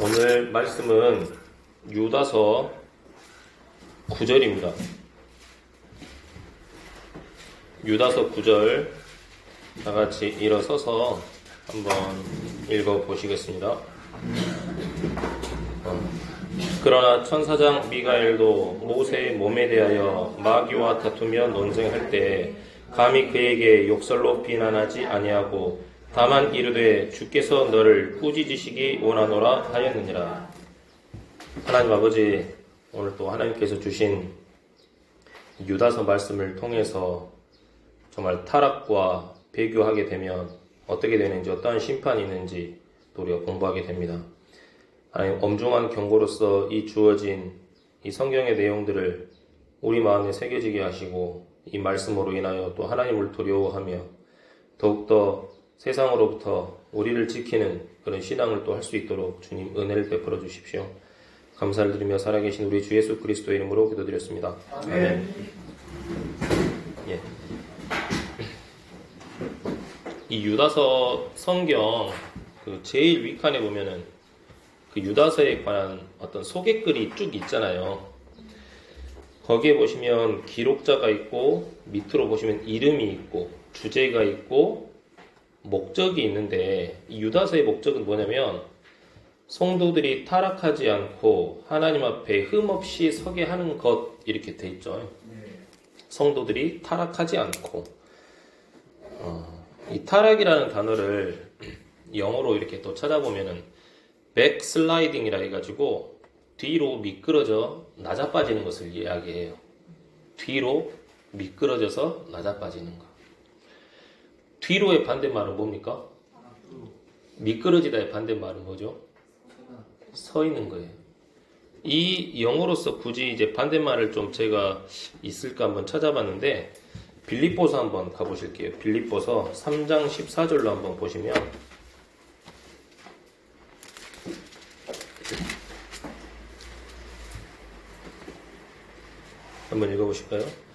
오늘 말씀은 유다서 9절입니다. 유다서 9절 다 같이 일어서서 한번 읽어 보시겠습니다. 그러나 천사장 미가엘도 모세의 몸에 대하여 마귀와 다투며 논쟁할 때 감히 그에게 욕설로 비난하지 아니하고 다만 이르되 주께서 너를 꾸짖으시기 원하노라 하였느니라. 하나님 아버지, 오늘 또 하나님께서 주신 유다서 말씀을 통해서 정말 타락과 배교하게 되면 어떻게 되는지, 어떠한 심판이 있는지 또 우리가 공부하게 됩니다. 하나님, 엄중한 경고로서 이 주어진 이 성경의 내용들을 우리 마음에 새겨지게 하시고 이 말씀으로 인하여 또 하나님을 두려워하며 더욱더 세상으로부터 우리를 지키는 그런 신앙을 또 할 수 있도록 주님 은혜를 베풀어 주십시오. 감사를 드리며 살아계신 우리 주 예수 그리스도의 이름으로 기도드렸습니다. 아멘. 예. 이 유다서 성경 그 제일 윗칸에 보면은 그 유다서에 관한 어떤 소개글이 쭉 있잖아요. 거기에 보시면 기록자가 있고 밑으로 보시면 이름이 있고 주제가 있고 목적이 있는데, 이 유다서의 목적은 뭐냐면 성도들이 타락하지 않고 하나님 앞에 흠없이 서게 하는 것, 이렇게 돼 있죠. 성도들이 타락하지 않고, 이 타락이라는 단어를 영어로 이렇게 또 찾아보면은 백슬라이딩이라 해가지고 뒤로 미끄러져 낮아빠지는 것을 이야기해요. 뒤로 미끄러져서 낮아빠지는 것. 뒤로의 반대말은 뭡니까? 미끄러지다의 반대말은 뭐죠? 서 있는 거예요. 이 영어로서 굳이 이제 반대말을 좀 제가 있을까 한번 찾아봤는데, 빌립보서 한번 가보실게요. 빌립보서 3장 14절로 한번 보시면, 한번 읽어보실까요?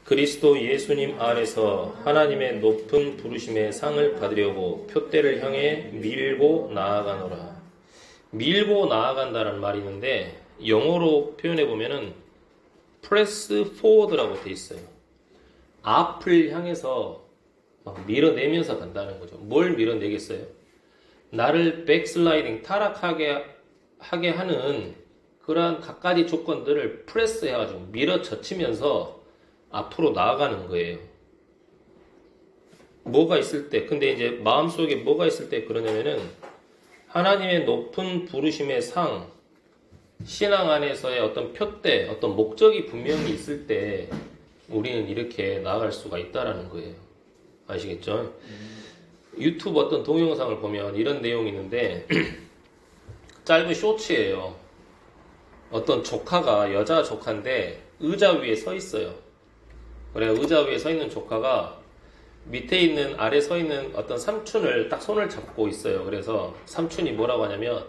그리스도 예수님 안에서 하나님의 높은 부르심의 상을 받으려고 표대를 향해 밀고 나아가노라. 밀고 나아간다는 말이 있는데, 영어로 표현해 보면은 press forward라고 돼 있어요. 앞을 향해서 막 밀어내면서 간다는 거죠. 뭘 밀어내겠어요? 나를 백슬라이딩, 타락하게 하는 그러한 갖가지 조건들을 프레스 해가지고 밀어젖히면서 앞으로 나아가는 거예요. 뭐가 있을 때, 근데 이제 마음속에 뭐가 있을 때 그러냐면은 하나님의 높은 부르심의 상, 신앙 안에서의 어떤 표대, 어떤 목적이 분명히 있을 때 우리는 이렇게 나아갈 수가 있다라는 거예요. 아시겠죠? 유튜브 어떤 동영상을 보면 이런 내용이 있는데 짧은 쇼츠예요. 어떤 조카가, 여자 조카인데 의자 위에 서 있어요. 그래, 의자 위에 서 있는 조카가 밑에 있는, 아래 서 있는 어떤 삼촌을 딱 손을 잡고 있어요. 그래서 삼촌이 뭐라고 하냐면,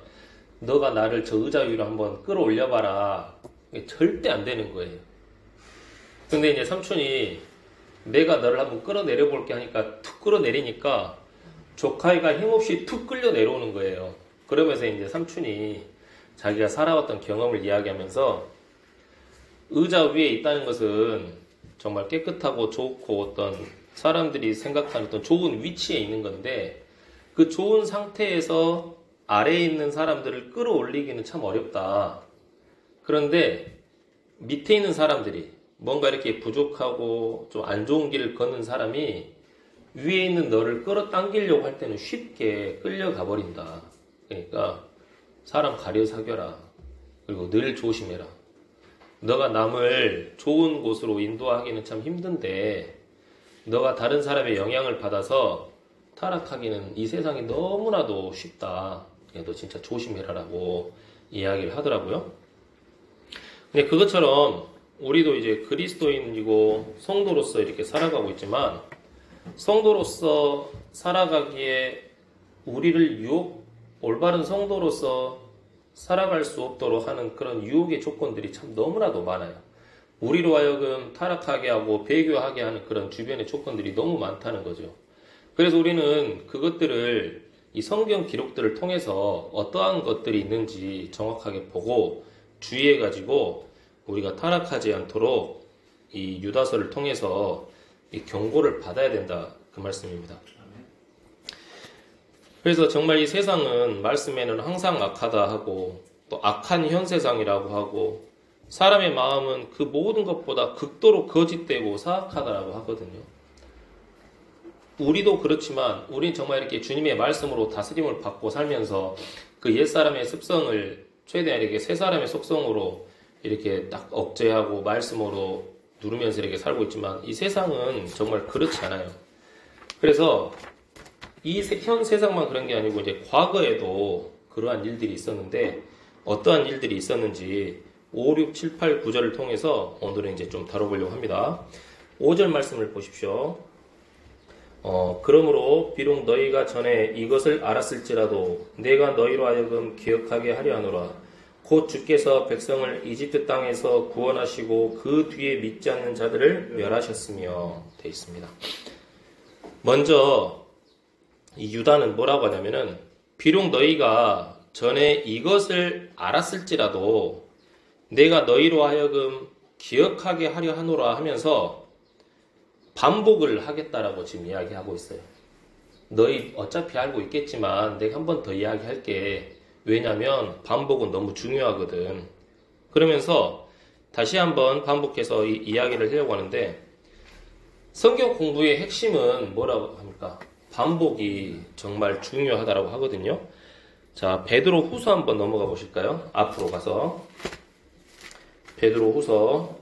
너가 나를 저 의자 위로 한번 끌어올려봐라. 이게 절대 안 되는 거예요. 근데 이제 삼촌이 내가 너를 한번 끌어내려 볼게 하니까 툭 끌어내리니까 조카애가 힘없이 툭 끌려 내려오는 거예요. 그러면서 이제 삼촌이 자기가 살아왔던 경험을 이야기하면서, 의자 위에 있다는 것은 정말 깨끗하고 좋고 어떤 사람들이 생각하는 어떤 좋은 위치에 있는 건데, 그 좋은 상태에서 아래에 있는 사람들을 끌어올리기는 참 어렵다. 그런데 밑에 있는 사람들이 뭔가 이렇게 부족하고 좀 안 좋은 길을 걷는 사람이 위에 있는 너를 끌어당기려고 할 때는 쉽게 끌려가 버린다. 그러니까 사람 가려 사겨라. 그리고 늘 조심해라. 너가 남을 좋은 곳으로 인도하기는 참 힘든데, 너가 다른 사람의 영향을 받아서 타락하기는 이 세상이 너무나도 쉽다. 너 진짜 조심해라라고 이야기를 하더라고요. 근데 그것처럼 우리도 이제 그리스도인이고 성도로서 이렇게 살아가고 있지만, 성도로서 살아가기에 우리를 올바른 성도로서 살아갈 수 없도록 하는 그런 유혹의 조건들이 참 너무나도 많아요. 우리로 하여금 타락하게 하고 배교하게 하는 그런 주변의 조건들이 너무 많다는 거죠. 그래서 우리는 그것들을 이 성경 기록들을 통해서 어떠한 것들이 있는지 정확하게 보고 주의해가지고 우리가 타락하지 않도록 이 유다서를 통해서 이 경고를 받아야 된다. 그 말씀입니다. 그래서 정말 이 세상은 말씀에는 항상 악하다 하고 또 악한 현 세상이라고 하고 사람의 마음은 그 모든 것보다 극도로 거짓되고 사악하다라고 하거든요. 우리도 그렇지만 우린 정말 이렇게 주님의 말씀으로 다스림을 받고 살면서 그 옛사람의 습성을 최대한 이렇게 새사람의 속성으로 이렇게 딱 억제하고 말씀으로 누르면서 이렇게 살고 있지만 이 세상은 정말 그렇지 않아요. 그래서 이 현 세상만 그런 게 아니고 이제 과거에도 그러한 일들이 있었는데 어떠한 일들이 있었는지 5, 6, 7, 8, 9절을 통해서 오늘은 이제 좀 다뤄보려고 합니다. 5절 말씀을 보십시오. 그러므로 비록 너희가 전에 이것을 알았을지라도 내가 너희로 하여금 기억하게 하려 하노라. 곧 주께서 백성을 이집트 땅에서 구원하시고 그 뒤에 믿지 않는 자들을 멸하셨으며 되어 있습니다. 먼저 이 유다는 뭐라고 하냐면은 비록 너희가 전에 이것을 알았을지라도 내가 너희로 하여금 기억하게 하려 하노라 하면서 반복을 하겠다라고 지금 이야기하고 있어요. 너희 어차피 알고 있겠지만 내가 한 번 더 이야기할게. 왜냐하면 반복은 너무 중요하거든. 그러면서 다시 한번 반복해서 이 이야기를 하려고 하는데 성경 공부의 핵심은 뭐라고 합니까? 반복이 정말 중요하다라고 하거든요. 자, 베드로 후서 한번 넘어가 보실까요? 앞으로 가서 베드로 후서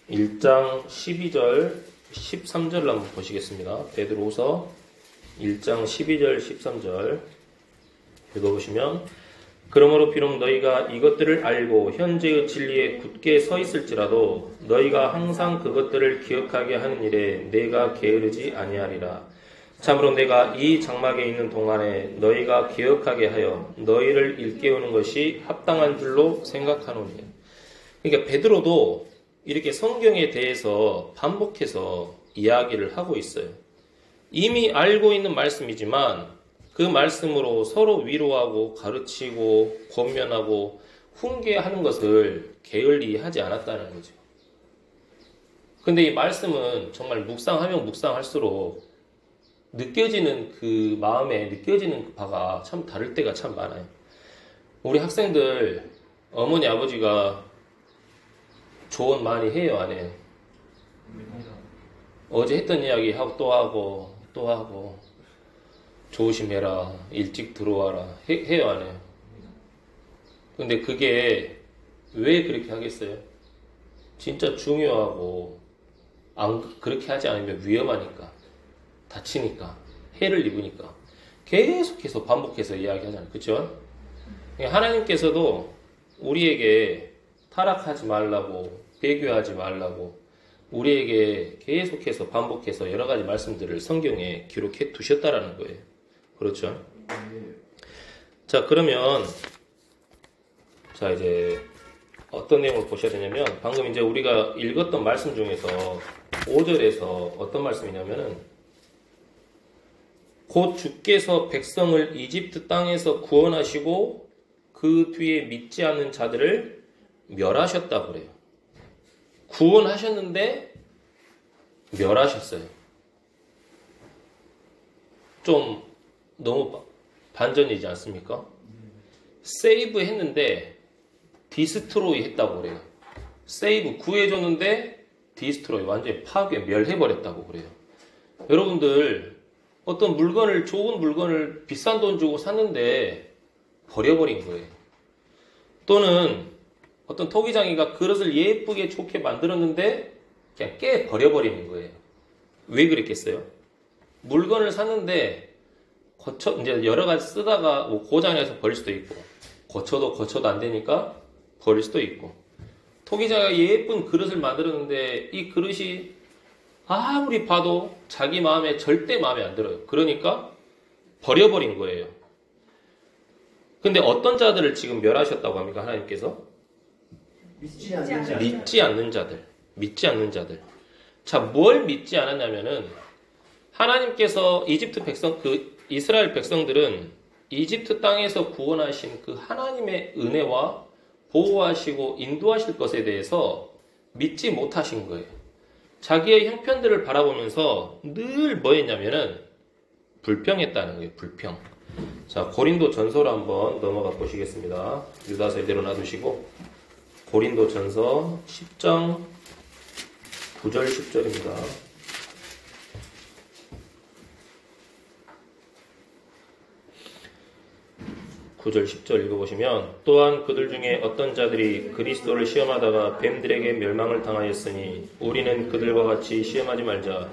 1장 12절 13절을 한번 보시겠습니다. 베드로 후서 1장 12절 13절 읽어보시면 그러므로 비록 너희가 이것들을 알고 현재의 진리에 굳게 서 있을지라도 너희가 항상 그것들을 기억하게 하는 일에 내가 게으르지 아니하리라. 참으로 내가 이 장막에 있는 동안에 너희가 기억하게 하여 너희를 일깨우는 것이 합당한 줄로 생각하노니. 그러니까 베드로도 이렇게 성경에 대해서 반복해서 이야기를 하고 있어요. 이미 알고 있는 말씀이지만 그 말씀으로 서로 위로하고 가르치고 권면하고 훈계하는 것을 게을리 하지 않았다는 거죠. 근데 이 말씀은 정말 묵상하면 묵상할수록 느껴지는 그 마음에 느껴지는 그 바가 참 다를 때가 참 많아요. 우리 학생들 어머니 아버지가 조언 많이 해요, 안 해요? 어제 했던 이야기 하고 또 하고 조심해라, 일찍 들어와라 해요, 안 해요? 근데 그게 왜 그렇게 하겠어요? 진짜 중요하고 그렇게 하지 않으면 위험하니까, 다치니까, 해를 입으니까 계속해서 반복해서 이야기하잖아요. 그렇죠? 하나님께서도 우리에게 타락하지 말라고, 배교하지 말라고 우리에게 계속해서 반복해서 여러 가지 말씀들을 성경에 기록해 두셨다라는 거예요. 그렇죠? 자, 그러면 자, 이제 어떤 내용을 보셔야 되냐면 방금 이제 우리가 읽었던 말씀 중에서 5절에서 어떤 말씀이냐면은 곧 주께서 백성을 이집트 땅에서 구원하시고 그 뒤에 믿지 않는 자들을 멸하셨다고 그래요. 구원하셨는데 멸하셨어요. 좀 너무 반전이지 않습니까? 세이브 했는데 디스트로이 했다고 그래요. 세이브 구해줬는데 디스트로이 완전히 파괴 멸해버렸다고 그래요. 여러분들 어떤 물건을 좋은 물건을 비싼 돈 주고 샀는데 버려버린 거예요. 또는 어떤 토기장이가 그릇을 예쁘게 좋게 만들었는데 그냥 깨 버려버리는 거예요. 왜 그랬겠어요? 물건을 샀는데 이제 여러 가지 쓰다가 뭐 고장내서 버릴 수도 있고 고쳐도 안 되니까 버릴 수도 있고 토기장이가 예쁜 그릇을 만들었는데 이 그릇이 아무리 봐도 자기 마음에 절대 마음에 안 들어요. 그러니까 버려버린 거예요. 근데 어떤 자들을 지금 멸하셨다고 합니까? 하나님께서? 믿지 않는 자들. 믿지 않는 자들. 자, 뭘 믿지 않았냐면은 하나님께서 이집트 백성 이스라엘 백성들은 이집트 땅에서 구원하신 그 하나님의 은혜와 보호하시고 인도하실 것에 대해서 믿지 못하신 거예요. 자기의 형편들을 바라보면서 늘 뭐 했냐면은 불평했다는 거예요. 불평. 자, 고린도 전서로 한번 넘어가 보시겠습니다. 유다서 이대로 놔두시고 고린도 전서 10장 9절 10절입니다. 9절 10절 읽어보시면 또한 그들 중에 어떤 자들이 그리스도를 시험하다가 뱀들에게 멸망을 당하였으니 우리는 그들과 같이 시험하지 말자.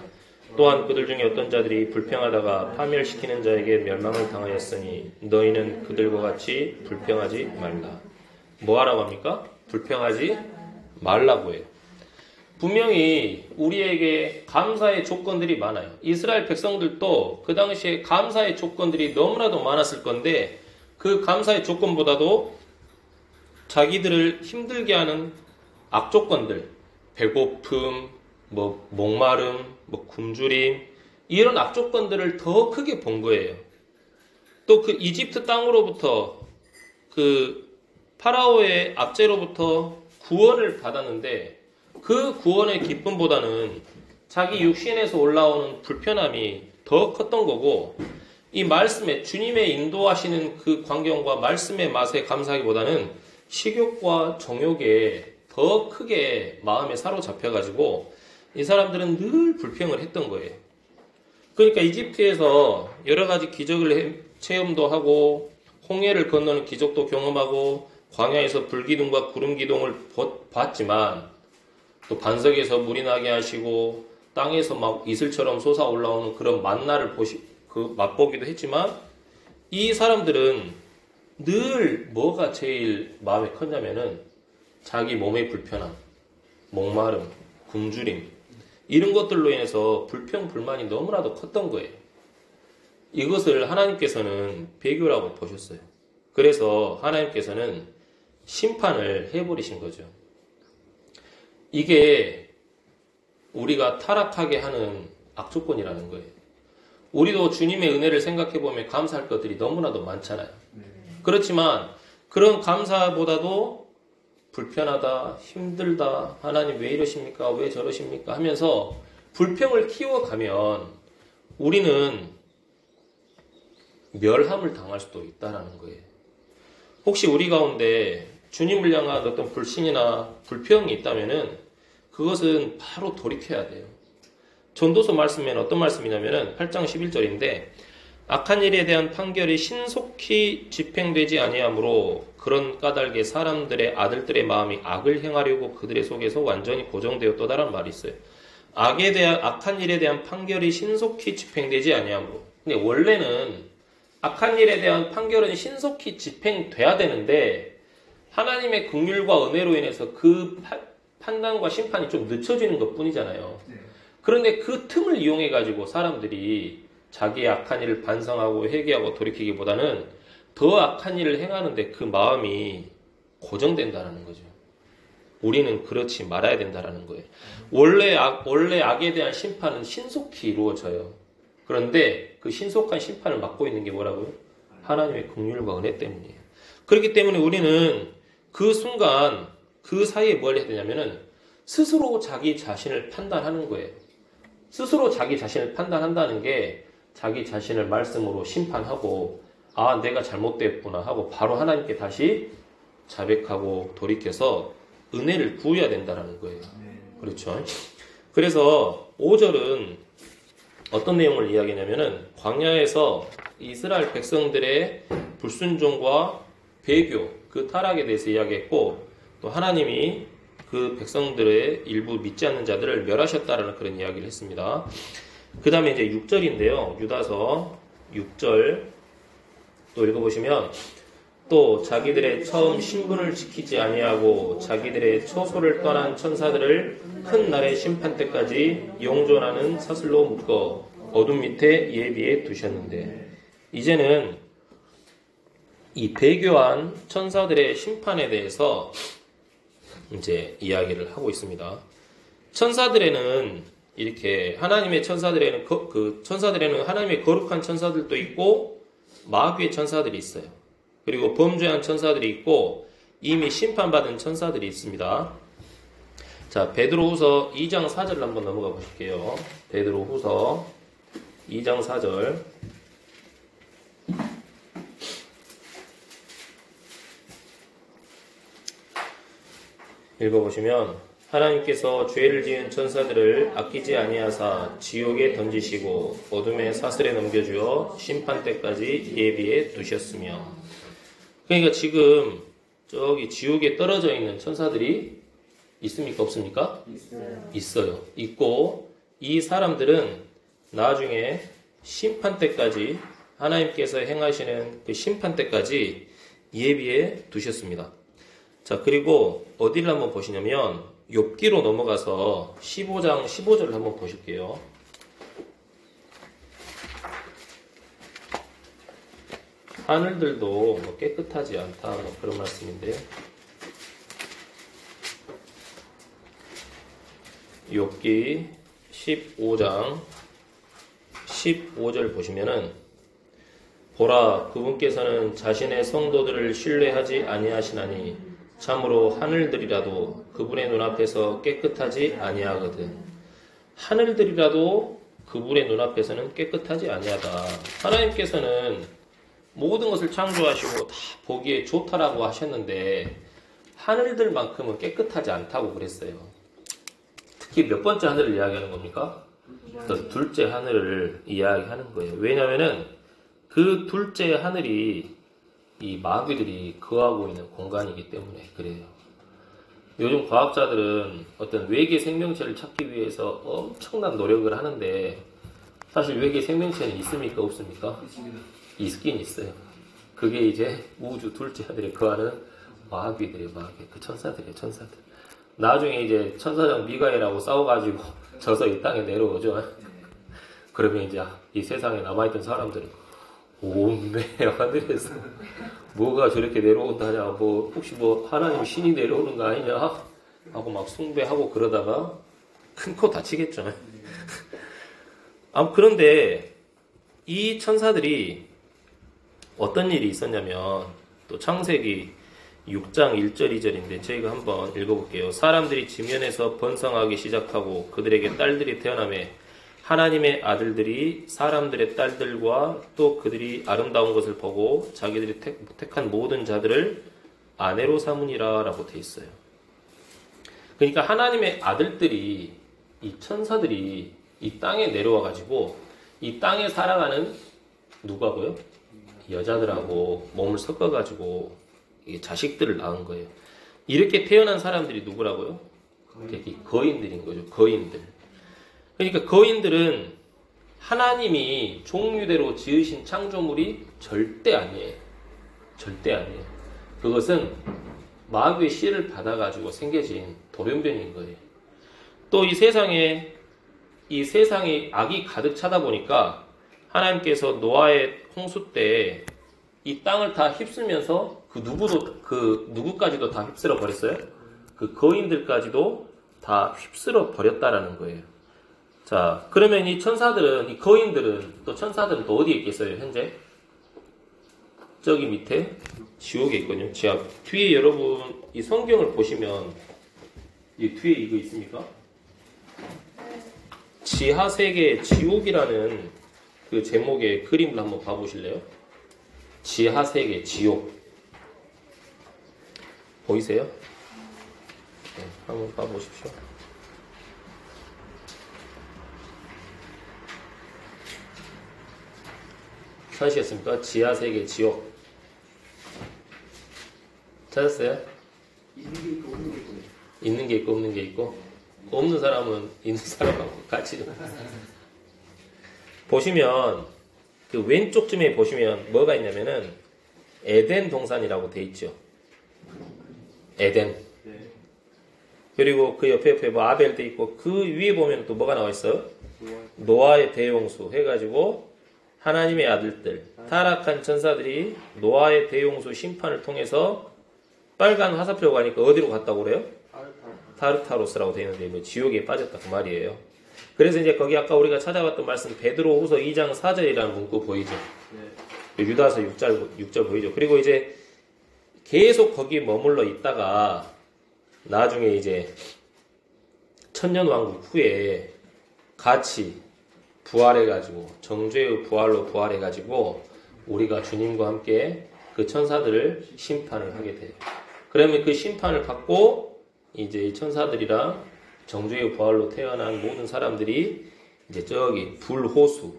또한 그들 중에 어떤 자들이 불평하다가 파멸시키는 자에게 멸망을 당하였으니 너희는 그들과 같이 불평하지 말라. 뭐 하라고 합니까? 불평하지 말라고 해요. 분명히 우리에게 감사의 조건들이 많아요. 이스라엘 백성들도 그 당시에 감사의 조건들이 너무나도 많았을 건데 그 감사의 조건보다도 자기들을 힘들게 하는 악조건들, 배고픔, 목마름, 굶주림, 이런 악조건들을 더 크게 본 거예요. 또 그 이집트 땅으로부터 그 파라오의 압제로부터 구원을 받았는데 그 구원의 기쁨보다는 자기 육신에서 올라오는 불편함이 더 컸던 거고, 이 말씀에 주님의 인도하시는 그 광경과 말씀의 맛에 감사하기보다는 식욕과 정욕에 더 크게 마음에 사로잡혀가지고 이 사람들은 늘 불평을 했던 거예요. 그러니까 이집트에서 여러 가지 기적을 체험도 하고 홍해를 건너는 기적도 경험하고 광야에서 불기둥과 구름기둥을 봤지만 또 반석에서 물이 나게 하시고 땅에서 막 이슬처럼 솟아 올라오는 그런 만나를 맛보기도 했지만 이 사람들은 늘 뭐가 제일 마음에 컸냐면은 자기 몸의 불편함, 목마름, 굶주림 이런 것들로 인해서 불평, 불만이 너무나도 컸던 거예요. 이것을 하나님께서는 배교라고 보셨어요. 그래서 하나님께서는 심판을 해버리신 거죠. 이게 우리가 타락하게 하는 악조건이라는 거예요. 우리도 주님의 은혜를 생각해보면 감사할 것들이 너무나도 많잖아요. 그렇지만 그런 감사보다도 불편하다, 힘들다, 하나님 왜 이러십니까? 왜 저러십니까? 하면서 불평을 키워가면 우리는 멸함을 당할 수도 있다는 거예요. 혹시 우리 가운데 주님을 향한 어떤 불신이나 불평이 있다면은 그것은 바로 돌이켜야 돼요. 전도서 말씀에는 어떤 말씀이냐면은 8장 11절인데 악한 일에 대한 판결이 신속히 집행되지 아니하므로 그런 까닭에 사람들의 아들들의 마음이 악을 행하려고 그들의 속에서 완전히 고정되었다라는 말이 있어요. 악한 일에 대한 판결이 신속히 집행되지 아니하므로. 근데 원래는 악한 일에 대한 판결은 신속히 집행돼야 되는데 하나님의 긍휼과 은혜로 인해서 그 판단과 심판이 좀 늦춰지는 것 뿐이잖아요. 그런데 그 틈을 이용해 가지고 사람들이 자기의 악한 일을 반성하고 회개하고 돌이키기보다는 더 악한 일을 행하는데 그 마음이 고정된다는 거죠. 우리는 그렇지 말아야 된다는 거예요. 원래 악에 대한 심판은 신속히 이루어져요. 그런데 그 신속한 심판을 맡고 있는 게 뭐라고요? 하나님의 긍휼과 은혜 때문이에요. 그렇기 때문에 우리는 그 순간 그 사이에 뭘 해야 되냐면은 스스로 자기 자신을 판단하는 거예요. 스스로 자기 자신을 판단한다는 게 자기 자신을 말씀으로 심판하고 아 내가 잘못됐구나 하고 바로 하나님께 다시 자백하고 돌이켜서 은혜를 구해야 된다는 거예요. 그렇죠? 그래서 5절은 어떤 내용을 이야기하냐면은 광야에서 이스라엘 백성들의 불순종과 배교, 그 타락에 대해서 이야기했고 또 하나님이 그 백성들의 일부 믿지 않는 자들을 멸하셨다라는 그런 이야기를 했습니다. 그 다음에 이제 6절인데요. 유다서 6절 또 읽어보시면 또 자기들의 처음 신분을 지키지 아니하고 자기들의 처소를 떠난 천사들을 큰 날의 심판 때까지 용존하는 사슬로 묶어 어둠 밑에 예비해 두셨는데 이제는 이 배교한 천사들의 심판에 대해서 이제 이야기를 하고 있습니다. 천사들에는 이렇게 하나님의 천사들에는 그 천사들에는 하나님의 거룩한 천사들도 있고 마귀의 천사들이 있어요. 그리고 범죄한 천사들이 있고 이미 심판받은 천사들이 있습니다. 자, 베드로후서 2장 4절 한번 넘어가 보실게요. 베드로후서 2장 4절. 읽어보시면 하나님께서 죄를 지은 천사들을 아끼지 아니하사 지옥에 던지시고 어둠의 사슬에 넘겨주어 심판 때까지 예비해 두셨으며. 그러니까 지금 저기 지옥에 떨어져 있는 천사들이 있습니까? 없습니까? 있어요. 있고 이 사람들은 나중에 심판 때까지 하나님께서 행하시는 그 심판 때까지 예비해 두셨습니다. 자, 그리고 어디를 한번 보시냐면 욥기로 넘어가서 15장 15절을 한번 보실게요. 하늘들도 뭐 깨끗하지 않다 뭐 그런 말씀인데 욥기 15장 15절 보시면은 보라 그분께서는 자신의 성도들을 신뢰하지 아니하시나니 참으로 하늘들이라도 그분의 눈앞에서 깨끗하지 아니하거든. 하늘들이라도 그분의 눈앞에서는 깨끗하지 아니하다. 하나님께서는 모든 것을 창조하시고 다 보기에 좋다라고 하셨는데 하늘들만큼은 깨끗하지 않다고 그랬어요. 특히 몇 번째 하늘을 이야기하는 겁니까? 둘째 하늘을 이야기하는 거예요. 왜냐하면은 그 둘째 하늘이 이 마귀들이 거하고 있는 공간이기 때문에 그래요. 요즘 과학자들은 어떤 외계 생명체를 찾기 위해서 엄청난 노력을 하는데 사실 외계 생명체는 있습니까? 없습니까? 있긴 있어요. 그게 이제 우주 둘째 하늘에 거하는 마귀들이에요. 마귀. 그 천사들이에요. 천사들. 나중에 이제 천사장 미가엘하고 싸워가지고 져서 이 땅에 내려오죠. 그러면 이제 이 세상에 남아있던 사람들은 온매 하늘에서 뭐가 저렇게 내려온다냐, 뭐 혹시 뭐 하나님 신이 내려오는 거 아니냐 하고 막 숭배하고 그러다가 큰 코 다치겠죠. 그런데 이 천사들이 어떤 일이 있었냐면 또 창세기 6장 1절 2절인데 저희가 한번 읽어볼게요. 사람들이 지면에서 번성하기 시작하고 그들에게 딸들이 태어나매 하나님의 아들들이 사람들의 딸들과 또 그들이 아름다운 것을 보고 자기들이 택한 모든 자들을 아내로 삼으니라 라고 돼 있어요. 그러니까 하나님의 아들들이 이 천사들이 이 땅에 내려와 가지고 이 땅에 살아가는 누가고요? 여자들하고 몸을 섞어 가지고 자식들을 낳은 거예요. 이렇게 태어난 사람들이 누구라고요? 거인들인 거죠. 거인들. 그러니까 거인들은 하나님이 종류대로 지으신 창조물이 절대 아니에요. 절대 아니에요. 그것은 마귀의 씨를 받아가지고 생겨진 돌연변인 거예요. 또 이 세상에 악이 가득 차다 보니까 하나님께서 노아의 홍수 때 이 땅을 다 휩쓸면서 그 누구까지도 다 휩쓸어 버렸어요. 그 거인들까지도 다 휩쓸어 버렸다라는 거예요. 자, 그러면 이 천사들은, 이 거인들은, 또 천사들은 또 어디에 있겠어요, 현재? 저기 밑에 지옥에 있거든요. 뒤에 여러분, 이 성경을 보시면, 이 뒤에 이거 있습니까? 지하세계 지옥이라는 그 제목의 그림을 한번 봐보실래요? 지하세계 지옥. 보이세요? 네, 한번 봐보십시오. 찾으시겠습니까? 지하세계 지옥. 찾았어요? 있는 게 있고 없는 게 있고 없는 사람은 있는 사람하고 같이 보시면 그 왼쪽쯤에 보시면 뭐가 있냐면은 에덴 동산이라고 돼 있죠. 에덴. 그리고 그 옆에 뭐 아벨도 있고 그 위에 보면 또 뭐가 나와 있어요? 노아의 대용수 해가지고 하나님의 아들들, 타락한 천사들이 노아의 대용수 심판을 통해서 빨간 화살표가 가니까 어디로 갔다고 그래요? 타르타로스라고 되어 있는데 뭐 지옥에 빠졌다 그 말이에요. 그래서 이제 거기 아까 우리가 찾아봤던 말씀 베드로후서 2장 4절이라는 문구 보이죠? 유다서 6절 보이죠? 그리고 이제 계속 거기 머물러 있다가 나중에 이제 천년왕국 후에 같이 부활해가지고 정죄의 부활로 부활해가지고 우리가 주님과 함께 그 천사들을 심판을 하게 돼요. 그러면 그 심판을 받고 이제 이 천사들이랑 정죄의 부활로 태어난 모든 사람들이 이제 저기 불호수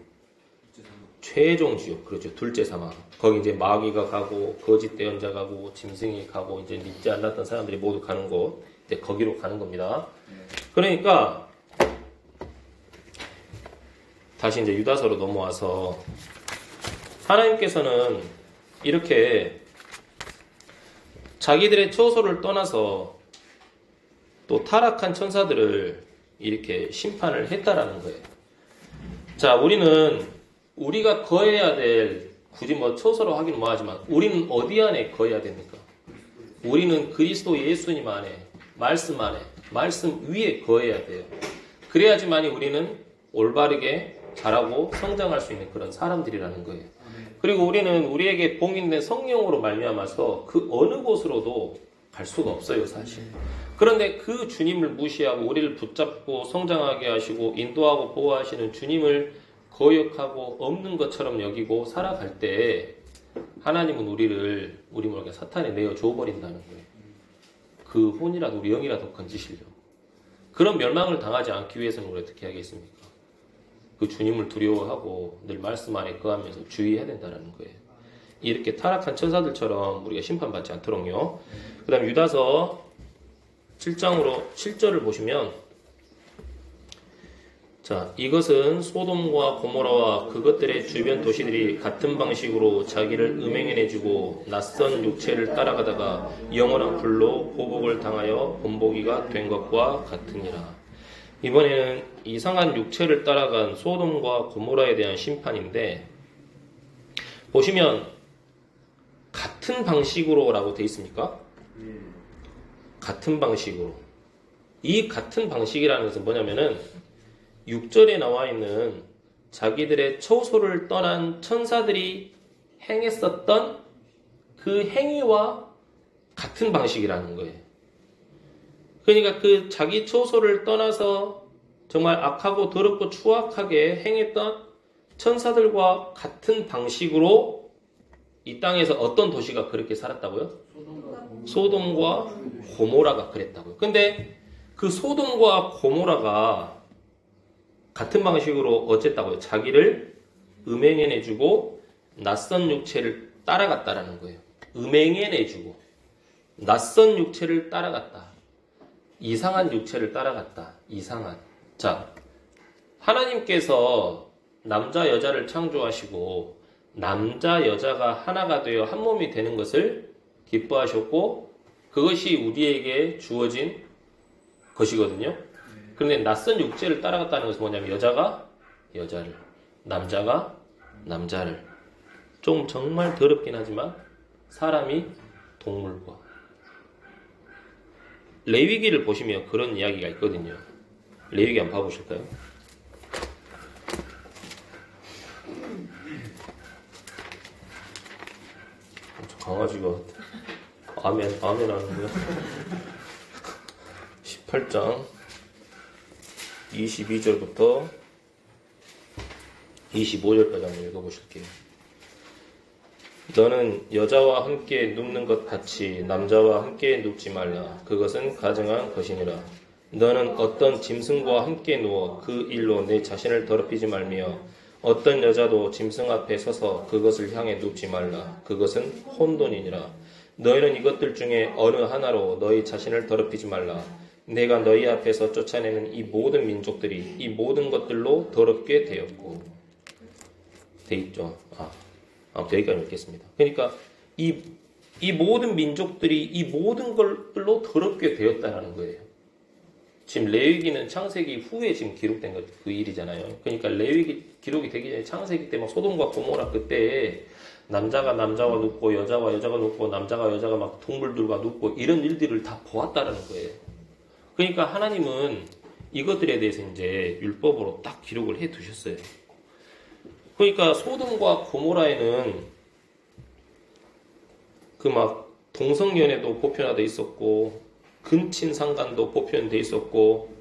최종 지옥, 그렇죠. 둘째 사망. 거기 이제 마귀가 가고 거짓 대언자 가고 짐승이 가고 이제 믿지 않았던 사람들이 모두 가는 곳, 이제 거기로 가는 겁니다. 그러니까 다시 이제 유다서로 넘어와서 하나님께서는 이렇게 자기들의 처소를 떠나서 또 타락한 천사들을 이렇게 심판을 했다라는 거예요. 자, 우리가 거해야 될, 굳이 뭐 처소로 하긴 뭐하지만 우리는 어디 안에 거해야 됩니까? 우리는 그리스도 예수님 안에, 말씀 안에, 말씀 위에 거해야 돼요. 그래야지만이 우리는 올바르게 자라고 성장할 수 있는 그런 사람들이라는 거예요. 그리고 우리는 우리에게 봉인된 성령으로 말미암아서 그 어느 곳으로도 갈 수가 없어요, 사실. 그런데 그 주님을 무시하고 우리를 붙잡고 성장하게 하시고 인도하고 보호하시는 주님을 거역하고 없는 것처럼 여기고 살아갈 때 하나님은 우리 모르게 사탄에 내어 줘버린다는 거예요. 그 혼이라도 우리 영이라도 건지시려고. 그런 멸망을 당하지 않기 위해서는 우리 어떻게 하겠습니까? 그 주님을 두려워하고 늘 말씀 안에 거하면서 주의해야 된다는 거예요. 이렇게 타락한 천사들처럼 우리가 심판받지 않도록요. 그 다음 유다서 7절을 보시면, 자, 이것은 소돔과 고모라와 그것들의 주변 도시들이 같은 방식으로 자기를 음행해내주고 낯선 육체를 따라가다가 영원한 불로 보복을 당하여 본보기가 된 것과 같으니라. 이번에는 이상한 육체를 따라간 소돔과 고모라에 대한 심판인데, 보시면 같은 방식으로라고 되어 있습니까? 같은 방식으로. 이 같은 방식이라는 것은 뭐냐면은 6절에 나와 있는 자기들의 처소를 떠난 천사들이 행했었던 그 행위와 같은 방식이라는 거예요. 그러니까 그 자기 처소를 떠나서 정말 악하고 더럽고 추악하게 행했던 천사들과 같은 방식으로 이 땅에서 어떤 도시가 그렇게 살았다고요? 소돔과 고모라가 그랬다고요. 근데 그 소돔과 고모라가 같은 방식으로 어쨌다고요? 자기를 음행해내주고 낯선 육체를 따라갔다라는 거예요. 음행해내주고 낯선 육체를 따라갔다. 이상한 육체를 따라갔다. 이상한. 자, 하나님께서 남자 여자를 창조하시고 남자 여자가 하나가 되어 한 몸이 되는 것을 기뻐하셨고 그것이 우리에게 주어진 것이거든요. 그런데 낯선 육체를 따라갔다는 것은 뭐냐면 여자가 여자를, 남자가 남자를. 좀 정말 더럽긴 하지만 사람이 동물과. 레위기를 보시면 그런 이야기가 있거든요. 레위기 한번 봐보실까요? 강아지가 아멘 하는데요. 18장 22절부터 25절까지 한번 읽어보실게요. 너는 여자와 함께 눕는 것 같이 남자와 함께 눕지 말라. 그것은 가증한 것이니라. 너는 어떤 짐승과 함께 누워 그 일로 내 자신을 더럽히지 말며 어떤 여자도 짐승 앞에 서서 그것을 향해 눕지 말라. 그것은 혼돈이니라. 너희는 이것들 중에 어느 하나로 너희 자신을 더럽히지 말라. 내가 너희 앞에서 쫓아내는 이 모든 민족들이 이 모든 것들로 더럽게 되었고. 돼 있죠. 아무튼 여기까지 읽겠습니다. 그러니까 이 모든 민족들이 이 모든 것들로 더럽게 되었다는 거예요. 지금 레위기는 창세기 후에 지금 기록된 그 일이잖아요. 그러니까 레위기 기록이 되기 전에 창세기 때 막 소돔과 고모라 그때에 남자가 남자와 눕고 여자와 여자가 눕고 남자가 여자가 막 동물들과 눕고 이런 일들을 다 보았다라는 거예요. 그러니까 하나님은 이것들에 대해서 이제 율법으로 딱 기록을 해 두셨어요. 그러니까 소돔과 고모라에는 그 막 동성연애도 보편화돼 있었고 근친상간도 보편돼 있었고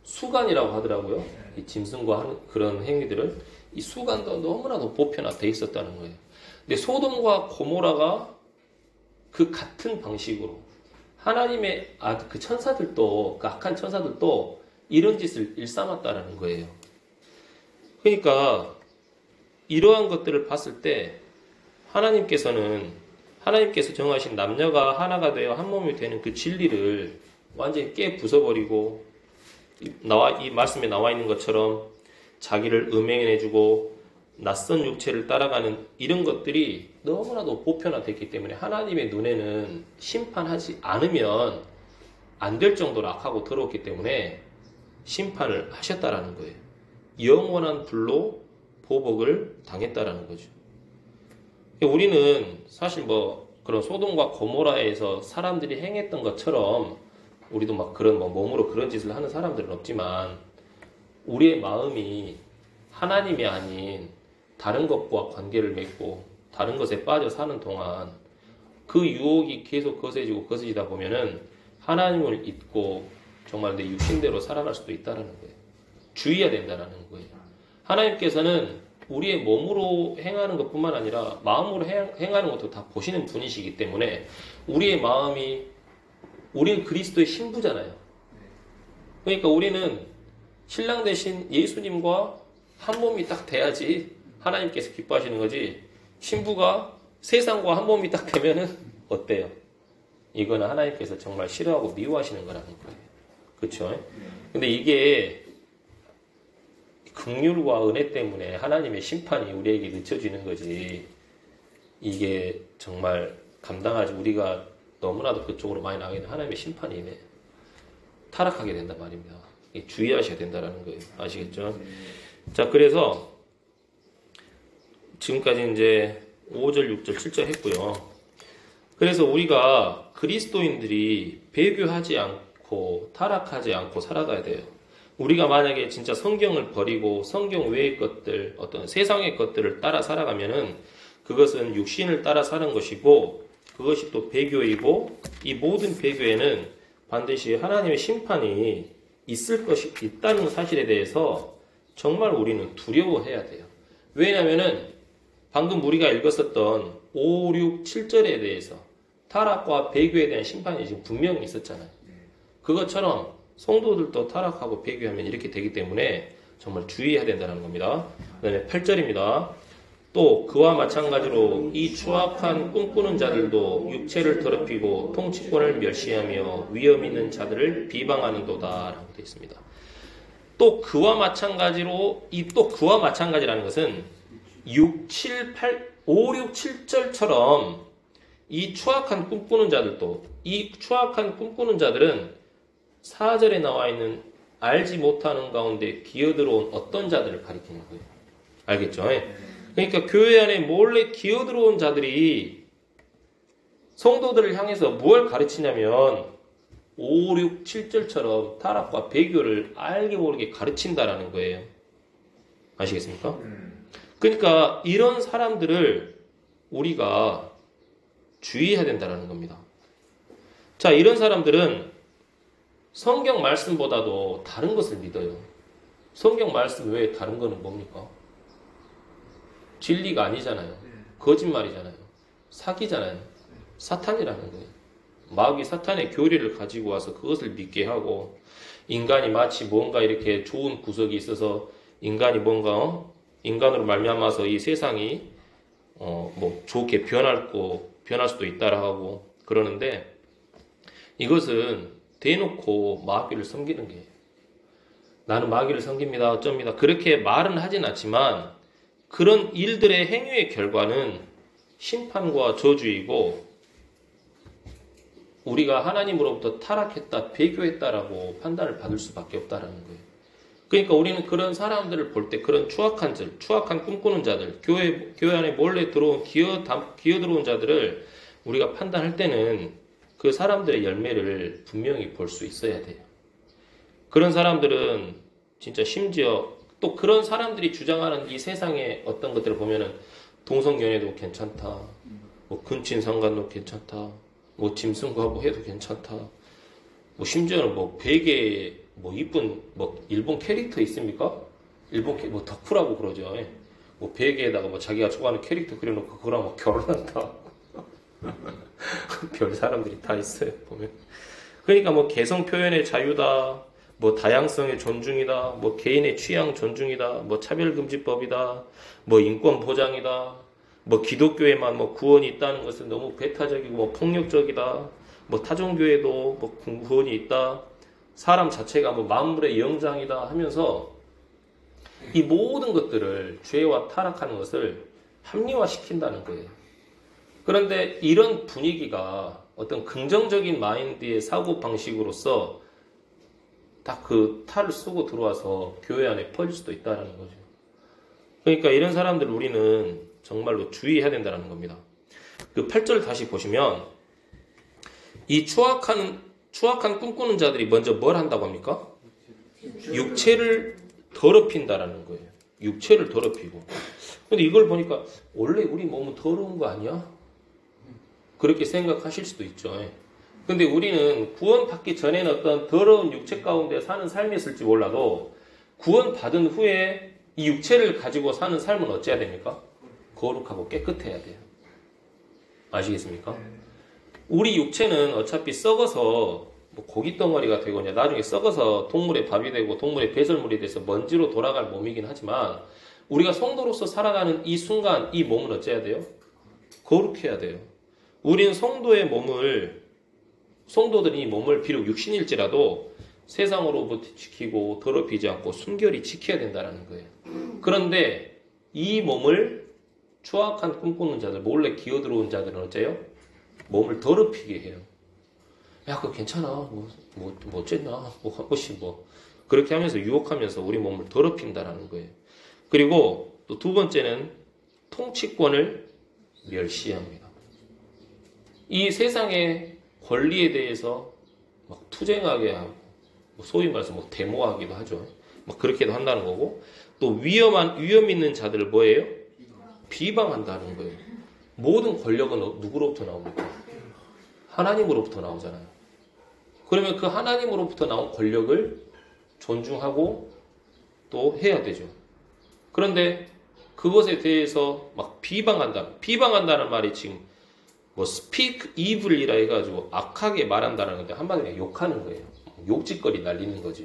수간이라고 하더라고요. 이 짐승과 하는 그런 행위들을 이 수간도 너무나도 보편화돼 있었다는 거예요. 근데 소돔과 고모라가 그 같은 방식으로 하나님의 그 천사들도 그 악한 천사들도 이런 짓을 일삼았다라는 거예요. 그러니까 이러한 것들을 봤을 때 하나님께서 정하신 남녀가 하나가 되어 한 몸이 되는 그 진리를 완전히 깨 부숴버리고 이 말씀에 나와 있는 것처럼 자기를 음행해주고 낯선 육체를 따라가는 이런 것들이 너무나도 보편화됐기 때문에 하나님의 눈에는 심판하지 않으면 안 될 정도로 악하고 더러웠기 때문에 심판을 하셨다라는 거예요. 영원한 불로 보복을 당했다라는 거죠. 우리는 사실 뭐 그런 소돔과 고모라에서 사람들이 행했던 것처럼 우리도 막 그런 몸으로 그런 짓을 하는 사람들은 없지만 우리의 마음이 하나님이 아닌 다른 것과 관계를 맺고 다른 것에 빠져 사는 동안 그 유혹이 계속 거세지다 보면은 하나님을 잊고 정말 내 육신대로 살아갈 수도 있다는 거예요. 주의해야 된다는 거예요. 하나님께서는 우리의 몸으로 행하는 것뿐만 아니라 마음으로 행하는 것도 다 보시는 분이시기 때문에 우리의 마음이 우리는 그리스도의 신부잖아요. 그러니까 우리는 신랑 대신 예수님과 한 몸이 딱 돼야지 하나님께서 기뻐하시는 거지 신부가 세상과 한 몸이 딱 되면은 어때요? 이거는 하나님께서 정말 싫어하고 미워하시는 거라는 거예요. 그렇죠? 근데 이게 긍휼과 은혜 때문에 하나님의 심판이 우리에게 늦춰지는 거지 이게 정말 감당하지 우리가 너무나도 그쪽으로 많이 나가게 되면 하나님의 심판이 타락하게 된단 말입니다. 주의하셔야 된다는 거예요. 아시겠죠? 자, 그래서 지금까지 이제 5절, 6절, 7절 했고요. 그래서 우리가 그리스도인들이 배교하지 않고 타락하지 않고 살아가야 돼요. 우리가 만약에 진짜 성경을 버리고 성경 외의 것들, 어떤 세상의 것들을 따라 살아가면은 그것은 육신을 따라 사는 것이고 그것이 또 배교이고 이 모든 배교에는 반드시 하나님의 심판이 있다는 사실에 대해서 정말 우리는 두려워해야 돼요. 왜냐하면은 방금 우리가 읽었었던 5, 6, 7절에 대해서 타락과 배교에 대한 심판이 지금 분명히 있었잖아요. 그것처럼 성도들도 타락하고 배교하면 이렇게 되기 때문에 정말 주의해야 된다는 겁니다. 그 다음에 8절입니다. 또 그와 마찬가지로 이 추악한 꿈꾸는 자들도 육체를 더럽히고 통치권을 멸시하며 위험 있는 자들을 비방하는도다 라고 되어 있습니다. 또 그와 마찬가지로 또 그와 마찬가지라는 것은 5, 6, 7절처럼 이 추악한 꿈꾸는 자들도 이 추악한 꿈꾸는 자들은 4절에 나와 있는 알지 못하는 가운데 기어들어온 어떤 자들을 가리키는 거예요. 알겠죠? 그러니까 교회 안에 몰래 기어들어온 자들이 성도들을 향해서 무엇을 가르치냐면 5, 6, 7절처럼 타락과 배교를 알게 모르게 가르친다라는 거예요. 아시겠습니까? 그러니까 이런 사람들을 우리가 주의해야 된다는 겁니다. 자, 이런 사람들은 성경 말씀보다도 다른 것을 믿어요. 성경 말씀 외에 다른 거는 뭡니까? 진리가 아니잖아요. 거짓말이잖아요. 사기잖아요. 사탄이라는 거예요. 마귀 사탄의 교리를 가지고 와서 그것을 믿게 하고 인간이 마치 뭔가 이렇게 좋은 구석이 있어서 인간이 뭔가 인간으로 말미암아서 이 세상이 뭐 좋게 변할 수도 있다라 하고 그러는데 이것은 대놓고 마귀를 섬기는 거예요. 나는 마귀를 섬깁니다. 어쩝니다. 그렇게 말은 하진 않지만 그런 일들의 행위의 결과는 심판과 저주이고 우리가 하나님으로부터 타락했다, 배교했다라고 판단을 받을 수밖에 없다라는 거예요. 그러니까 우리는 그런 사람들을 볼 때 그런 추악한 꿈꾸는 자들, 교회 안에 몰래 들어온 기어 들어온 자들을 우리가 판단할 때는 그 사람들의 열매를 분명히 볼 수 있어야 돼요. 그런 사람들은 진짜 심지어 또 그런 사람들이 주장하는 이 세상의 어떤 것들을 보면은 동성연애도 괜찮다. 뭐 근친상간도 괜찮다. 뭐 짐승과 뭐 해도 괜찮다. 뭐 심지어는 뭐 베개 뭐 이쁜 뭐 일본 캐릭터 있습니까? 일본 뭐 덕후라고 그러죠. 예. 뭐 베개에다가 뭐 자기가 좋아하는 캐릭터 그려놓고 그거랑 뭐 결혼한다. 별 사람들이 다 있어요 보면. 그러니까 뭐 개성 표현의 자유다. 뭐 다양성의 존중이다. 뭐 개인의 취향 존중이다. 뭐 차별금지법이다. 뭐 인권 보장이다. 뭐 기독교에만 뭐 구원이 있다는 것은 너무 배타적이고 뭐 폭력적이다. 뭐 타종교에도 뭐 구원이 있다. 사람 자체가 뭐 만물의 영장이다 하면서 이 모든 것들을 죄와 타락하는 것을 합리화시킨다는 거예요. 그런데 이런 분위기가 어떤 긍정적인 마인드의 사고 방식으로서 딱 그 탈을 쓰고 들어와서 교회 안에 퍼질 수도 있다는 거죠. 그러니까 이런 사람들 우리는 정말로 주의해야 된다는 겁니다. 그 8절 다시 보시면 이 추악한 꿈꾸는 자들이 먼저 뭘 한다고 합니까? 육체를 더럽힌다라는 거예요. 육체를 더럽히고. 근데 이걸 보니까 원래 우리 몸은 더러운 거 아니야? 그렇게 생각하실 수도 있죠. 근데 우리는 구원받기 전에는 어떤 더러운 육체 가운데 사는 삶이 있을지 몰라도 구원받은 후에 이 육체를 가지고 사는 삶은 어찌해야 됩니까? 거룩하고 깨끗해야 돼요. 아시겠습니까? 우리 육체는 어차피 썩어서 뭐 고기 덩어리가 되고 나중에 썩어서 동물의 밥이 되고 동물의 배설물이 돼서 먼지로 돌아갈 몸이긴 하지만 우리가 성도로서 살아가는 이 순간 이 몸은 어찌해야 돼요? 거룩해야 돼요. 우린 성도들이 이 몸을 비록 육신일지라도 세상으로부터 지키고 더럽히지 않고 순결히 지켜야 된다는 거예요. 그런데 이 몸을 추악한 꿈꾸는 자들, 몰래 기어들어온 자들은 어째요? 몸을 더럽히게 해요. 야, 그거 괜찮아. 뭐 어쨌나. 뭐 한 번씩 뭐. 그렇게 하면서 유혹하면서 우리 몸을 더럽힌다라는 거예요. 그리고 또 두 번째는 통치권을 멸시합니다. 이 세상의 권리에 대해서 막 투쟁하게 하고, 소위 말해서 뭐 데모하기도 하죠. 막 그렇게도 한다는 거고, 또 위험 있는 자들을 뭐예요? 비방한다는 거예요. 모든 권력은 누구로부터 나옵니까? 하나님으로부터 나오잖아요. 그러면 그 하나님으로부터 나온 권력을 존중하고 또 해야 되죠. 그런데 그것에 대해서 막 비방한다는 말이 지금 뭐 speak evil이라 해가지고 악하게 말한다는 건데 한마디로 그냥 욕하는 거예요. 욕짓거리 날리는 거죠.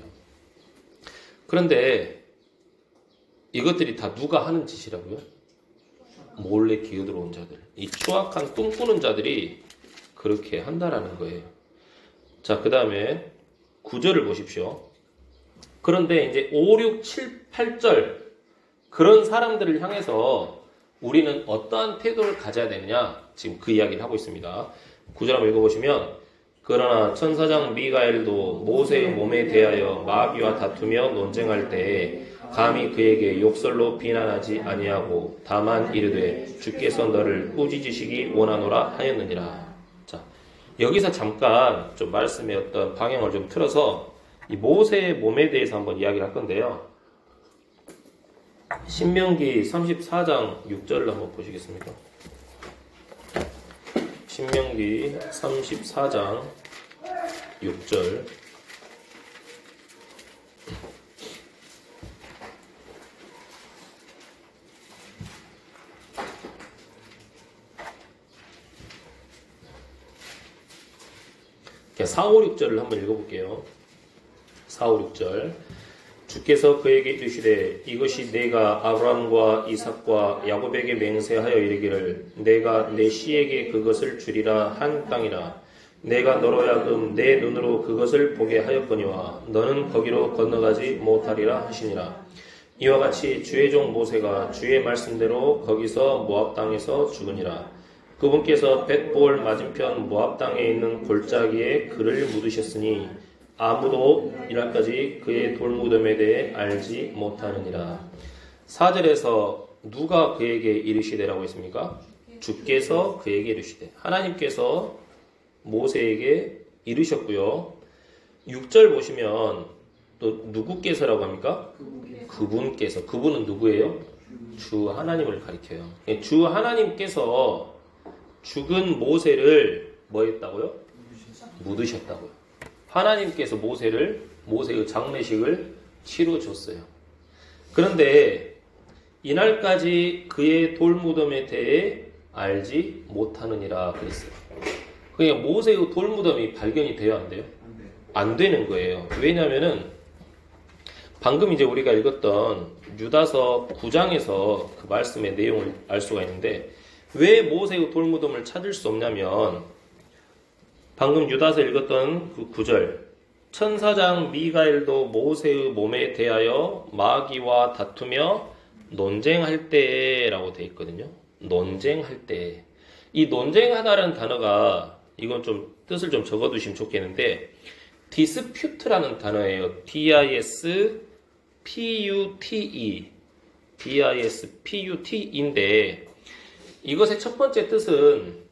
그런데 이것들이 다 누가 하는 짓이라고요? 몰래 기어들어온 자들. 이 추악한 꿈꾸는 자들이 그렇게 한다라는 거예요. 자, 그 다음에 9절을 보십시오. 그런데 이제 5, 6, 7, 8절 그런 사람들을 향해서 우리는 어떠한 태도를 가져야 되느냐? 지금 그 이야기를 하고 있습니다. 9절 한번 읽어보시면 그러나 천사장 미가엘도 모세의 몸에 대하여 마귀와 다투며 논쟁할 때에 감히 그에게 욕설로 비난하지 아니하고 다만 이르되 주께서 너를 꾸짖으시기 원하노라 하였느니라. 자, 여기서 잠깐 좀 말씀의 어떤 방향을 좀 틀어서 이 모세의 몸에 대해서 한번 이야기를 할 건데요. 신명기 34장 6절을 한번 보시겠습니까? 신명기 34장 6절. 자, 4, 5, 6절을 한번 읽어볼게요. 4, 5, 6절. 주께서 그에게 이르시되 이것이 내가 아브라함과 이삭과 야곱에게 맹세하여 이르기를 내가 내 씨에게 그것을 주리라 한 땅이라 내가 너로 하여금 내 눈으로 그것을 보게 하였거니와 너는 거기로 건너가지 못하리라 하시니라. 이와 같이 주의 종 모세가 주의 말씀대로 거기서 모압 땅에서 죽으니라. 그분께서 벳보을 맞은편 모압 땅에 있는 골짜기에 그를 묻으셨으니 아무도 이날까지 그의 돌무덤에 대해 알지 못하느니라. 4절에서 누가 그에게 이르시되라고 했습니까? 주께서 그에게 이르시되. 하나님께서 모세에게 이르셨고요. 6절 보시면 또 누구께서라고 합니까? 그분께서. 그분은 누구예요? 주 하나님을 가리켜요. 주 하나님께서 죽은 모세를 뭐 했다고요? 묻으셨다고요. 하나님께서 모세의 장례식을 치러줬어요. 그런데 이날까지 그의 돌무덤에 대해 알지 못하느니라 그랬어요. 그러니까 모세의 돌무덤이 발견이 돼야 안 돼요? 안 되는 거예요. 왜냐하면은 방금 이제 우리가 읽었던 유다서 9장에서 그 말씀의 내용을 알 수가 있는데 왜 모세의 돌무덤을 찾을 수 없냐면 방금 유다서 읽었던 그 9절 천사장 미가엘도 모세의 몸에 대하여 마귀와 다투며 논쟁할 때라고 돼 있거든요. 논쟁할 때. 이 논쟁하다라는 단어가 이건 좀 뜻을 좀 적어두시면 좋겠는데 dispute라는 단어예요. D-I-S-P-U-T-E D-I-S-P-U-T-E인데 이것의 첫 번째 뜻은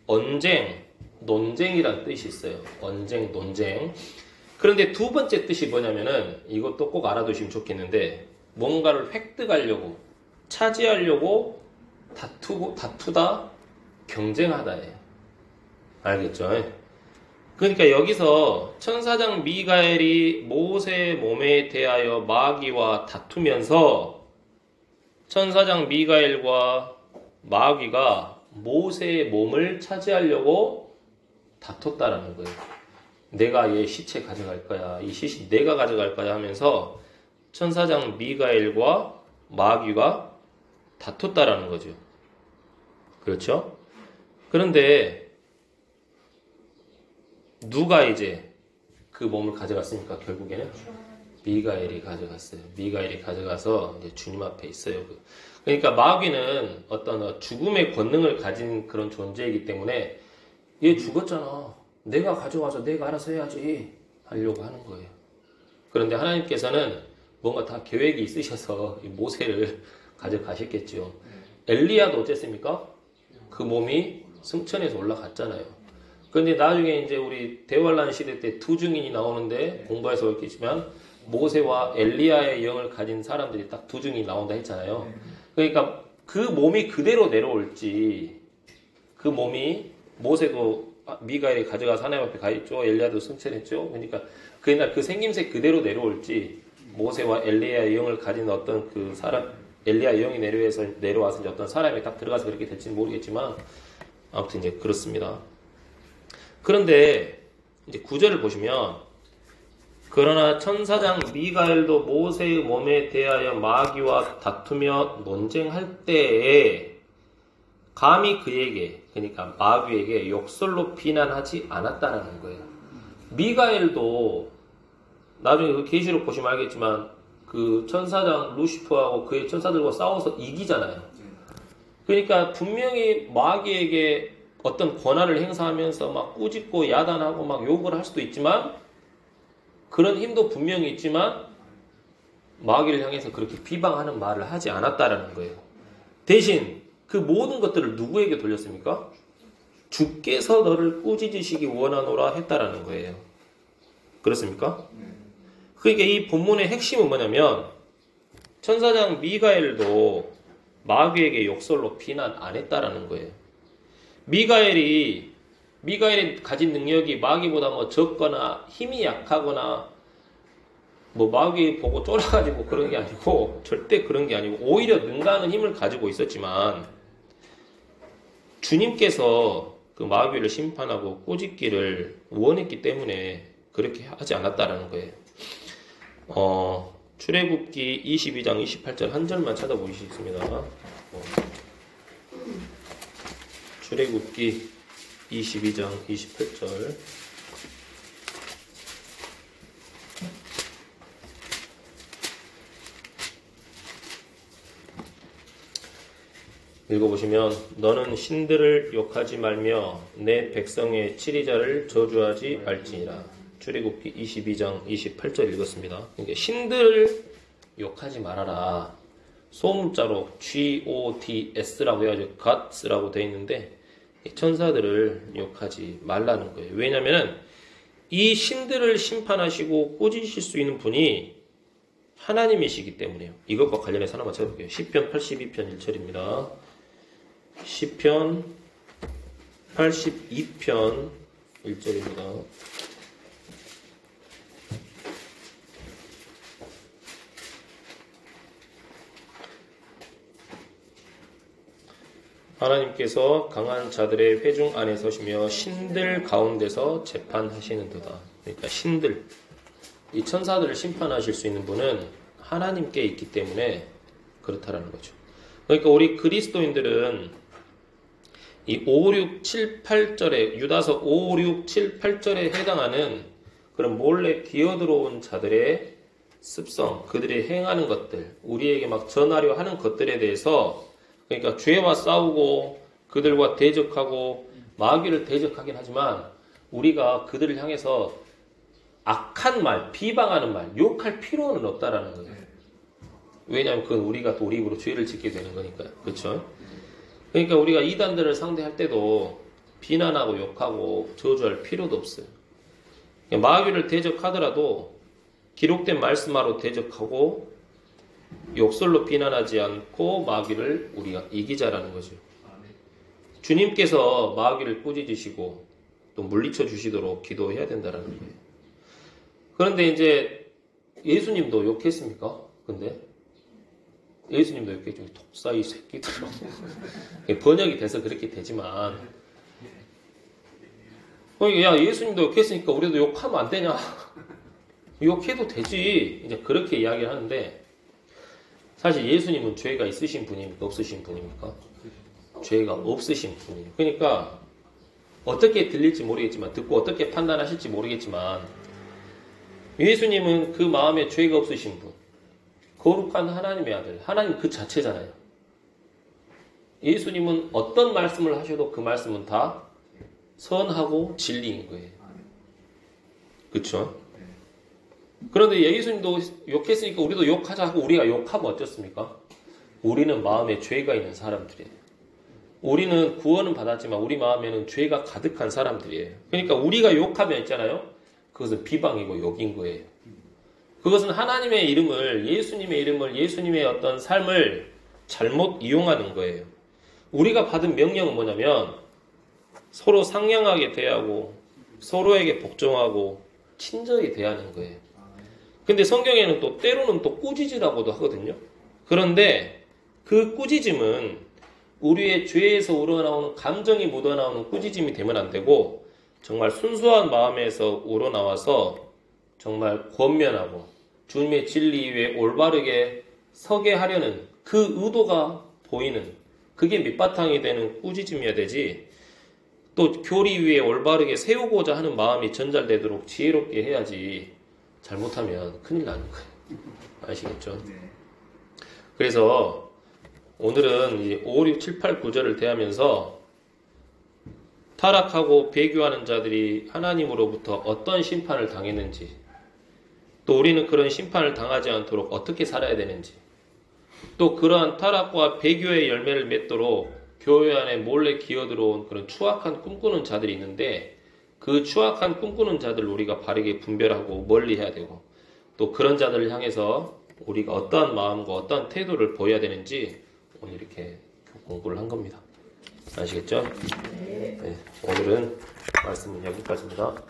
언쟁, 논쟁이라는 뜻이 있어요. 언쟁, 논쟁. 그런데 두 번째 뜻이 뭐냐면은 이것도 꼭 알아두시면 좋겠는데 뭔가를 획득하려고, 차지하려고 다투다, 경쟁하다예요. 알겠죠? 그러니까 여기서 천사장 미가엘이 모세의 몸에 대하여 마귀와 다투면서 천사장 미가엘과 마귀가 모세의 몸을 차지하려고 다퉜다라는 거예요. 내가 얘 시체 가져갈 거야. 이 시신 내가 가져갈 거야 하면서 천사장 미가엘과 마귀가 다퉜다라는 거죠. 그렇죠? 그런데 누가 이제 그 몸을 가져갔습니까? 결국에는 미가엘이 가져갔어요. 미가엘이 가져가서 이제 주님 앞에 있어요. 그러니까 마귀는 어떤 죽음의 권능을 가진 그런 존재이기 때문에 얘 죽었잖아. 내가 가져와서 내가 알아서 해야지 하려고 하는 거예요. 그런데 하나님께서는 뭔가 다 계획이 있으셔서 이 모세를 가져가셨겠죠. 엘리야도 어쨌습니까? 그 몸이 승천해서 올라갔잖아요. 그런데 나중에 이제 우리 대환란 시대 때 두 증인이 나오는데 공부해서 그렇겠지만 모세와 엘리야의 영을 가진 사람들이 딱 두 증인이 나온다 했잖아요. 그러니까 그 몸이 그대로 내려올지 그 몸이 모세도 미가엘이 가져가서 하나님 앞에 가있죠. 엘리야도 승천했죠. 그러니까 그날 그 생김새 그대로 내려올지 모세와 엘리야의 영을 가진 어떤 그 사람 엘리야의 영이 내려와서 이제 어떤 사람이 딱 들어가서 그렇게 될지는 모르겠지만 아무튼 이제 그렇습니다. 그런데 이제 9절을 보시면 그러나 천사장 미가엘도 모세의 몸에 대하여 마귀와 다투며 논쟁할 때에 감히 그에게 그러니까 마귀에게 욕설로 비난하지 않았다라는 거예요. 미가엘도 나중에 그 계시록 보시면 알겠지만 그 천사장 루시퍼하고 그의 천사들과 싸워서 이기잖아요. 그러니까 분명히 마귀에게 어떤 권한을 행사하면서 막 꾸짖고 야단하고 막 욕을 할 수도 있지만 그런 힘도 분명히 있지만 마귀를 향해서 그렇게 비방하는 말을 하지 않았다라는 거예요. 대신 그 모든 것들을 누구에게 돌렸습니까? 주께서 너를 꾸짖으시기 원하노라 했다라는 거예요. 그렇습니까? 그러니까 이 본문의 핵심은 뭐냐면 천사장 미가엘도 마귀에게 욕설로 비난 안 했다라는 거예요. 미가엘이 가진 능력이 마귀보다 뭐 적거나 힘이 약하거나 뭐 마귀 보고 쫄아가지고 그런 게 아니고 절대 그런 게 아니고 오히려 능가하는 힘을 가지고 있었지만 주님께서 그 마귀를 심판하고 꾸짖기를 원했기 때문에 그렇게 하지 않았다라는 거예요. 출애굽기 22장 28절 한 절만 찾아보시겠습니다. 출애굽기 22장 28절 읽어보시면 너는 신들을 욕하지 말며 내 백성의 치리자를 저주하지 말지니라. 출애굽기 22장 28절 읽었습니다. 그러니까 신들을 욕하지 말아라. 소문자로 G-O-D-S라고 해가지고 Gods라고 되어 있는데 천사들을 욕하지 말라는 거예요. 왜냐면은 이 신들을 심판하시고 꾸짖으실 수 있는 분이 하나님이시기 때문에요. 이것과 관련해서 하나만 찾아볼게요. 시편 82편 1절입니다. 시편 82편 1절입니다. 하나님께서 강한 자들의 회중 안에 서시며 신들 가운데서 재판하시는도다. 그러니까 신들, 이 천사들을 심판하실 수 있는 분은 하나님께 있기 때문에 그렇다라는 거죠. 그러니까 우리 그리스도인들은 이 5, 6, 7, 8절에 유다서 5, 6, 7, 8절에 해당하는 그런 몰래 기어들어온 자들의 습성, 그들이 행하는 것들, 우리에게 막 전하려 하는 것들에 대해서, 그러니까 죄와 싸우고 그들과 대적하고 마귀를 대적하긴 하지만 우리가 그들을 향해서 악한 말, 비방하는 말, 욕할 필요는 없다라는 거예요. 왜냐하면 그건 우리가 또 우리 입으로 죄를 짓게 되는 거니까요. 그렇죠? 그러니까 우리가 이단들을 상대할 때도 비난하고 욕하고 저주할 필요도 없어요. 마귀를 대적하더라도 기록된 말씀하로 대적하고 욕설로 비난하지 않고 마귀를 우리가 이기자라는 거죠. 주님께서 마귀를 꾸짖으시고 또 물리쳐 주시도록 기도해야 된다라는 거예요. 그런데 이제 예수님도 욕했습니까? 근데 예수님도 욕했죠. 독사이 새끼들. 번역이 돼서 그렇게 되지만, 야, 예수님도 욕했으니까 우리도 욕하면 안 되냐? 욕해도 되지. 이제 그렇게 이야기를 하는데, 사실 예수님은 죄가 있으신 분입니까? 없으신 분입니까? 죄가 없으신 분이에요. 그러니까 어떻게 들릴지 모르겠지만, 듣고 어떻게 판단하실지 모르겠지만, 예수님은 그 마음에 죄가 없으신 분, 거룩한 하나님의 아들, 하나님 그 자체잖아요. 예수님은 어떤 말씀을 하셔도 그 말씀은 다 선하고 진리인 거예요. 그렇죠? 그런데 예수님도 욕했으니까 우리도 욕하자 하고 우리가 욕하면 어떻습니까? 우리는 마음에 죄가 있는 사람들이에요. 우리는 구원은 받았지만 우리 마음에는 죄가 가득한 사람들이에요. 그러니까 우리가 욕하면 있잖아요. 그것은 비방이고 욕인 거예요. 그것은 하나님의 이름을, 예수님의 이름을, 예수님의 어떤 삶을 잘못 이용하는 거예요. 우리가 받은 명령은 뭐냐면 서로 상냥하게 대하고 서로에게 복종하고 친절히 대하는 거예요. 근데 성경에는 또 때로는 또 꾸짖으라고도 하거든요. 그런데 그 꾸짖음은 우리의 죄에서 우러나오는 감정이 묻어나오는 꾸짖음이 되면 안 되고 정말 순수한 마음에서 우러나와서 정말 권면하고 주님의 진리 위에 올바르게 서게 하려는 그 의도가 보이는, 그게 밑바탕이 되는 꾸짖음이어야 되지, 또 교리 위에 올바르게 세우고자 하는 마음이 전달되도록 지혜롭게 해야지, 잘못하면 큰일 나는 거예요. 아시겠죠? 그래서 오늘은 이 5, 6, 7, 8, 9절을 대하면서 타락하고 배교하는 자들이 하나님으로부터 어떤 심판을 당했는지, 또 우리는 그런 심판을 당하지 않도록 어떻게 살아야 되는지, 또 그러한 타락과 배교의 열매를 맺도록 교회 안에 몰래 기어들어온 그런 추악한 꿈꾸는 자들이 있는데, 그 추악한 꿈꾸는 자들을 우리가 바르게 분별하고 멀리해야 되고, 또 그런 자들을 향해서 우리가 어떠한 마음과 어떠한 태도를 보여야 되는지 오늘 이렇게 공부를 한 겁니다. 아시겠죠? 네. 오늘은 말씀은 여기까지입니다.